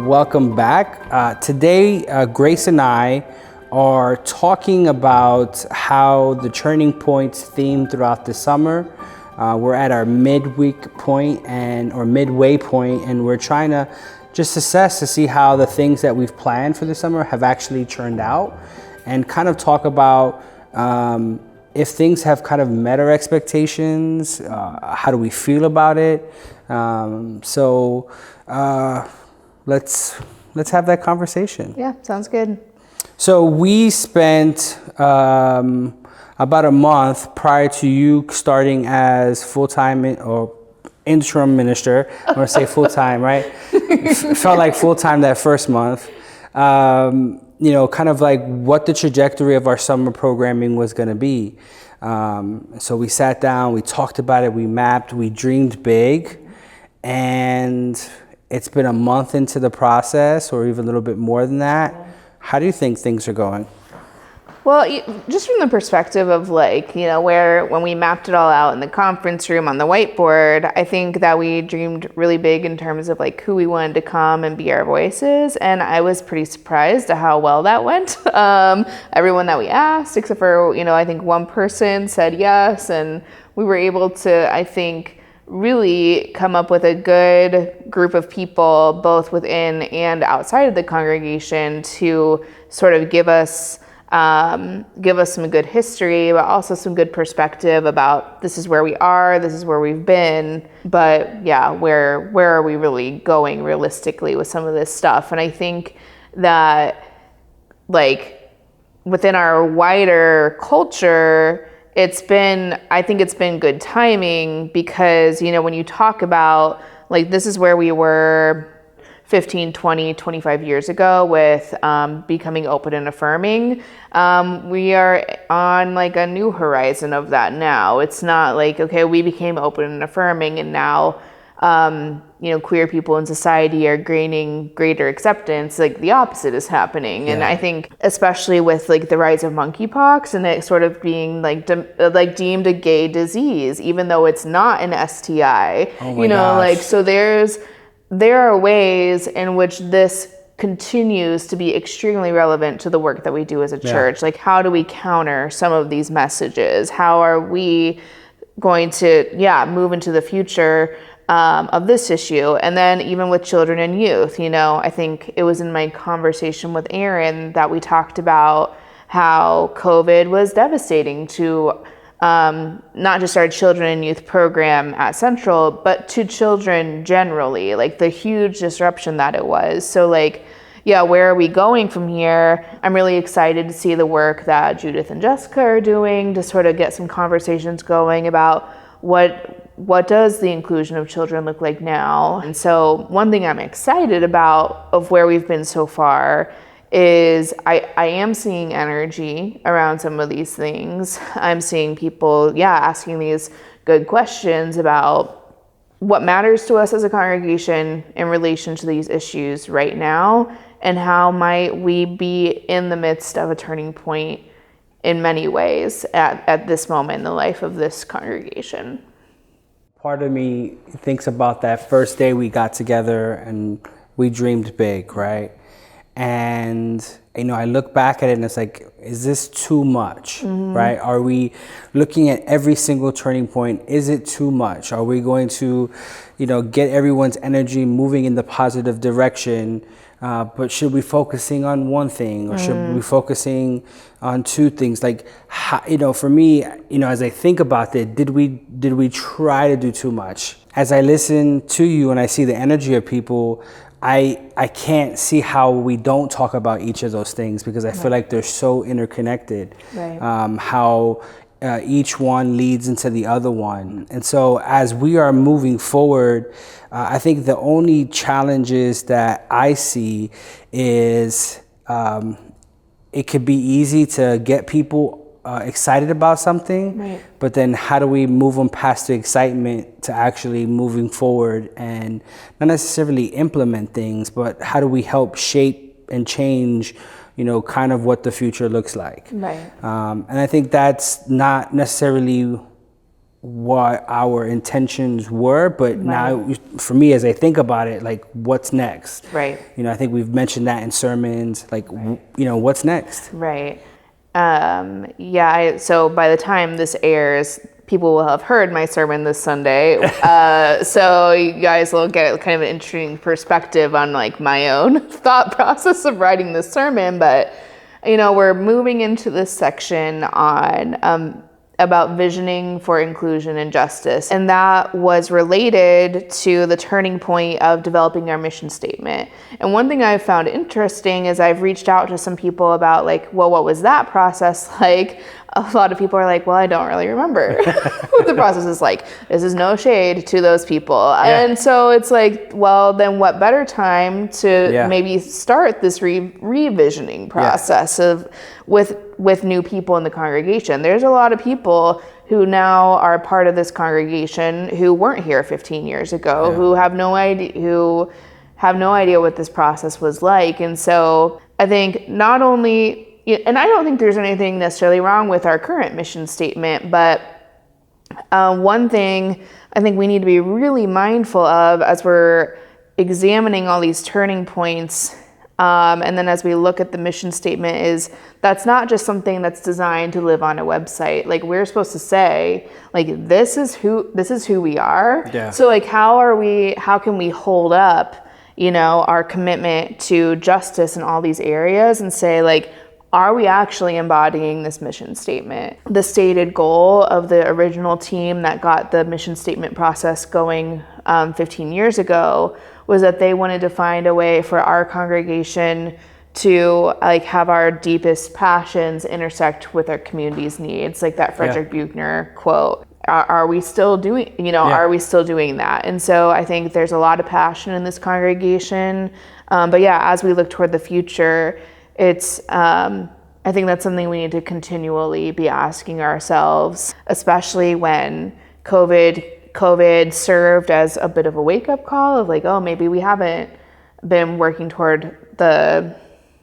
welcome back. Today, Grace and I are talking about how the turning points theme throughout the summer. We're at our midway point, and we're trying to just assess to see how the things that we've planned for the summer have actually turned out, and kind of talk about if things have kind of met our expectations. How do we feel about it? Let's have that conversation. Yeah, sounds good. So we spent about a month prior to you starting as full-time or interim minister. I want to say full-time, right? It felt like full-time that first month. Kind of like what the trajectory of our summer programming was going to be. So we sat down, we talked about it, we mapped, we dreamed big, and it's been a month into the process, or even a little bit more than that. How do you think things are going? Well, just from the perspective of when we mapped it all out in the conference room on the whiteboard, I think that we dreamed really big in terms of who we wanted to come and be our voices. And I was pretty surprised at how well that went. Everyone that we asked, except for, I think one person said yes. And we were able to, I think, really come up with a good group of people, both within and outside of the congregation, to sort of give us some good history, but also some good perspective about this is where we are, this is where we've been, but yeah, where are we really going realistically with some of this stuff? And I think that within our wider culture, I think it's been good timing, because, when you talk about this is where we were 15, 20, 25 years ago with becoming open and affirming, we are on a new horizon of that now. It's not okay, we became open and affirming and now queer people in society are gaining greater acceptance. The opposite is happening. Yeah. And I think especially with the rise of monkeypox and it sort of being deemed a gay disease, even though it's not an STI. Oh my gosh. So there are ways in which this continues to be extremely relevant to the work that we do as a church. How do we counter some of these messages? How are we going to move into the future of this issue? And then even with children and youth, I think it was in my conversation with Aaron that we talked about how COVID was devastating to not just our children and youth program at Central, but to children generally, the huge disruption that it was. So where are we going from here? I'm really excited to see the work that Judith and Jessica are doing to sort of get some conversations going about what does the inclusion of children look like now. And so one thing I'm excited about of where we've been so far is I am seeing energy around some of these things. I'm seeing people, asking these good questions about what matters to us as a congregation in relation to these issues right now, and how might we be in the midst of a turning point in many ways at this moment in the life of this congregation. Part of me thinks about that first day we got together and we dreamed big, right? And, I look back at it and it's is this too much, right? Are we looking at every single turning point? Is it too much? Are we going to, get everyone's energy moving in the positive direction? But should we focusing on one thing, or should we be focusing on two things? For me, as I think about it, did we try to do too much? As I listen to you and I see the energy of people, I can't see how we don't talk about each of those things, because I feel like they're so interconnected. Right. How each one leads into the other one. And so as we are moving forward, I think the only challenges that I see is it could be easy to get people excited about something, right, but then how do we move them past the excitement to actually moving forward and not necessarily implement things, but how do we help shape and change, kind of what the future looks like. Right. And I think that's not necessarily what our intentions were, but now for me, as I think about it, like what's next? Right. I think we've mentioned that in sermons, like, what's next? Right. So by the time this airs, people will have heard my sermon this Sunday. So you guys will get kind of an interesting perspective on like my own thought process of writing this sermon. But, we're moving into this section on about visioning for inclusion and justice. And that was related to the turning point of developing our mission statement. And one thing I've found interesting is I've reached out to some people about like, well, what was that process like? A lot of people are like, well, I don't really remember what the process is like. This is no shade to those people. Yeah. And so it's like, well, then what better time to maybe start this revisioning process of with new people in the congregation. There's a lot of people who now are part of this congregation who weren't here 15 years ago, who have no idea what this process was like. And so I think not only, and I don't think there's anything necessarily wrong with our current mission statement, but one thing I think we need to be really mindful of as we're examining all these turning points, and then as we look at the mission statement, is that's not just something that's designed to live on a website. Like we're supposed to say, like, this is who we are. Yeah. So like, how can we hold up, our commitment to justice in all these areas and say like, are we actually embodying this mission statement? The stated goal of the original team that got the mission statement process going 15 years ago was that they wanted to find a way for our congregation to like have our deepest passions intersect with our community's needs, like that Frederick Buechner quote. Are we still doing, are we still doing that? And so I think there's a lot of passion in this congregation. But as we look toward the future, it's, I think that's something we need to continually be asking ourselves, especially when COVID served as a bit of a wake-up call of like, oh, maybe we haven't been working toward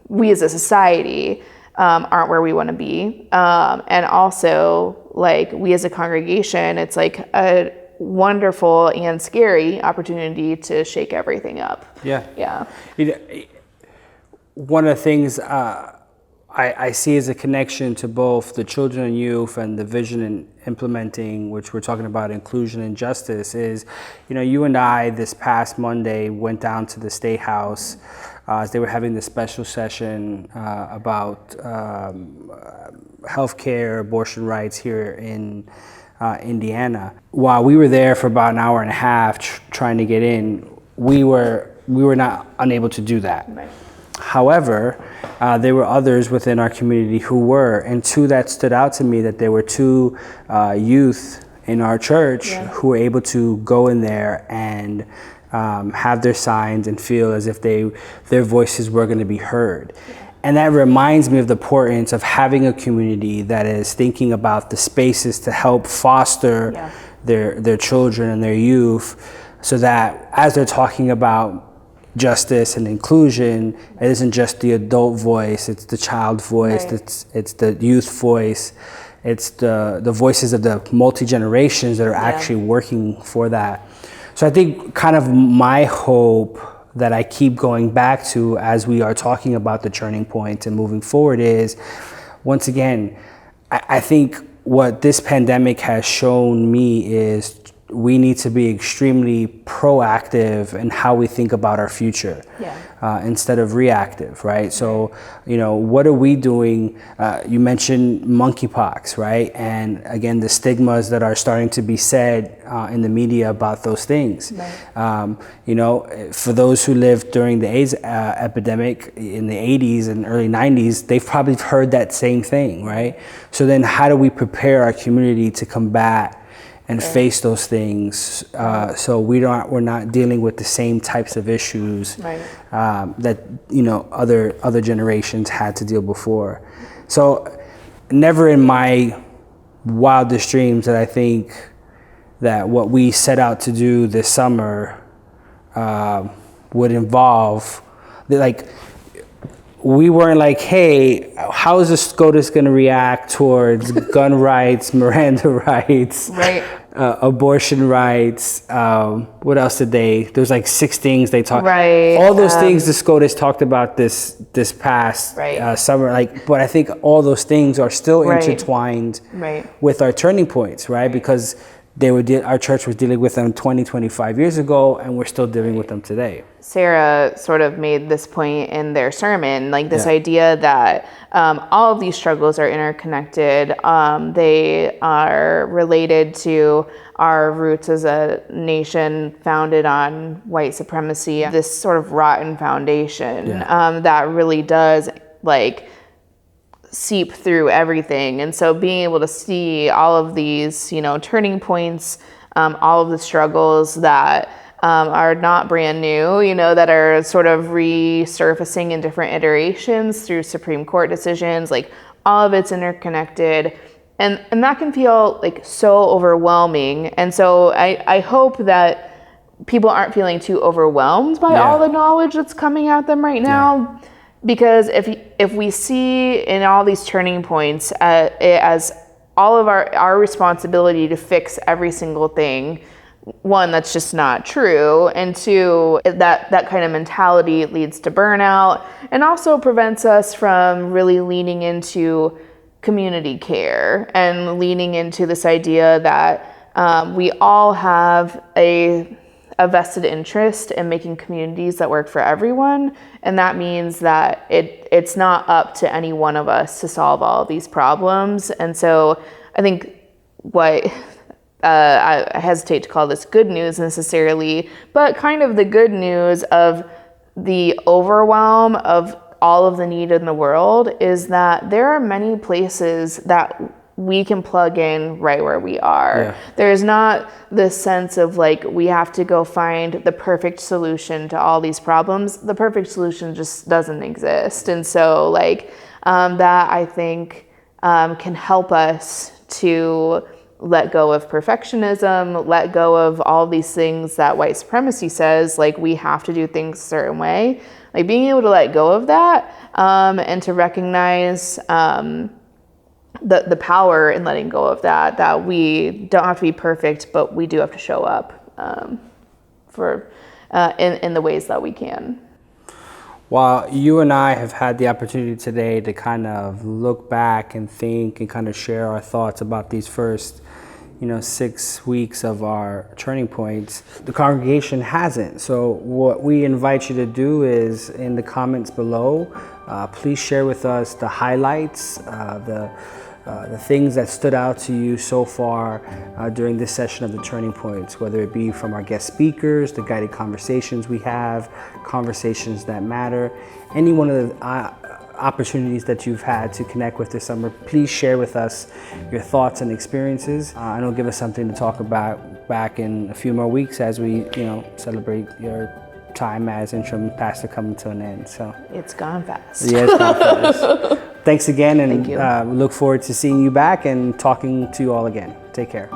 we as a society aren't where we want to be. And also, like, we as a congregation, it's like a wonderful and scary opportunity to shake everything up. Yeah. One of the things I see as a connection to both the children and youth and the vision and implementing, which we're talking about inclusion and justice, is, you and I this past Monday went down to the State House as they were having this special session about healthcare, abortion rights here in Indiana. While we were there for about an hour and a half trying to get in, we were not unable to do that. Right. However, there were others within our community who were, and two that stood out to me, that there were two youth in our church who were able to go in there and have their signs and feel as if their voices were going to be heard. And that reminds me of the importance of having a community that is thinking about the spaces to help foster their children and their youth, so that as they're talking about justice and inclusion, it isn't just the adult voice, it's the child voice, it's the youth voice, it's the voices of the multi-generations that are actually working for that. So I think kind of my hope that I keep going back to as we are talking about the turning point and moving forward is, once again, I think what this pandemic has shown me is we need to be extremely proactive in how we think about our future, instead of reactive, right? So, what are we doing? You mentioned monkeypox, right? And again, the stigmas that are starting to be said in the media about those things. Right. For those who lived during the AIDS epidemic in the 80s and early 90s, they've probably heard that same thing, right? So then how do we prepare our community to combat and face those things, so we're not dealing with the same types of issues that other generations had to deal before. So never in my wildest dreams did I think that what we set out to do this summer would involve we weren't like, hey, how is the SCOTUS going to react towards gun rights, Miranda rights? Right. abortion rights. What else did they? There's like 6 things they talked. Right. All those things the SCOTUS talked about this past summer. Like, but I think all those things are still intertwined with our turning points, right? Because our church was dealing with them 20, 25 years ago, and we're still dealing with them today. Sarah sort of made this point in their sermon, like this idea that all of these struggles are interconnected. They are related to our roots as a nation founded on white supremacy, this sort of rotten foundation that really does like seep through everything. And so being able to see all of these, turning points, all of the struggles that are not brand new, that are sort of resurfacing in different iterations through Supreme Court decisions, like all of it's interconnected. And that can feel like so overwhelming. And so I hope that people aren't feeling too overwhelmed by all the knowledge that's coming at them right now. Because if we see in all these turning points as all of our responsibility to fix every single thing, one, that's just not true, and two, that kind of mentality leads to burnout and also prevents us from really leaning into community care and leaning into this idea that we all have a vested interest in making communities that work for everyone. And that means that it's not up to any one of us to solve all of these problems. And so I think what I hesitate to call this good news necessarily, but kind of the good news of the overwhelm of all of the need in the world is that there are many places that we can plug in right where we are. There's not this sense of like we have to go find the perfect solution to all these problems. The perfect solution just doesn't exist. And so like that I think can help us to let go of perfectionism, let go of all these things that white supremacy says, like we have to do things a certain way. Like being able to let go of that and to recognize the power in letting go of that we don't have to be perfect, but we do have to show up in the ways that we can. Well, you and I have had the opportunity today to kind of look back and think and kind of share our thoughts about these first 6 weeks of our turning points. The congregation hasn't. So what we invite you to do is in the comments below, please share with us the highlights, the things that stood out to you so far during this session of the Turning Points, whether it be from our guest speakers, the guided conversations we have, conversations that matter, any one of the opportunities that you've had to connect with this summer. Please share with us your thoughts and experiences, and it'll give us something to talk about back in a few more weeks as we celebrate your time as interim pastor coming to an end. So it's gone fast. Yeah, it's gone fast. Thanks again, and Thank you. We look forward to seeing you back and talking to you all again. Take care.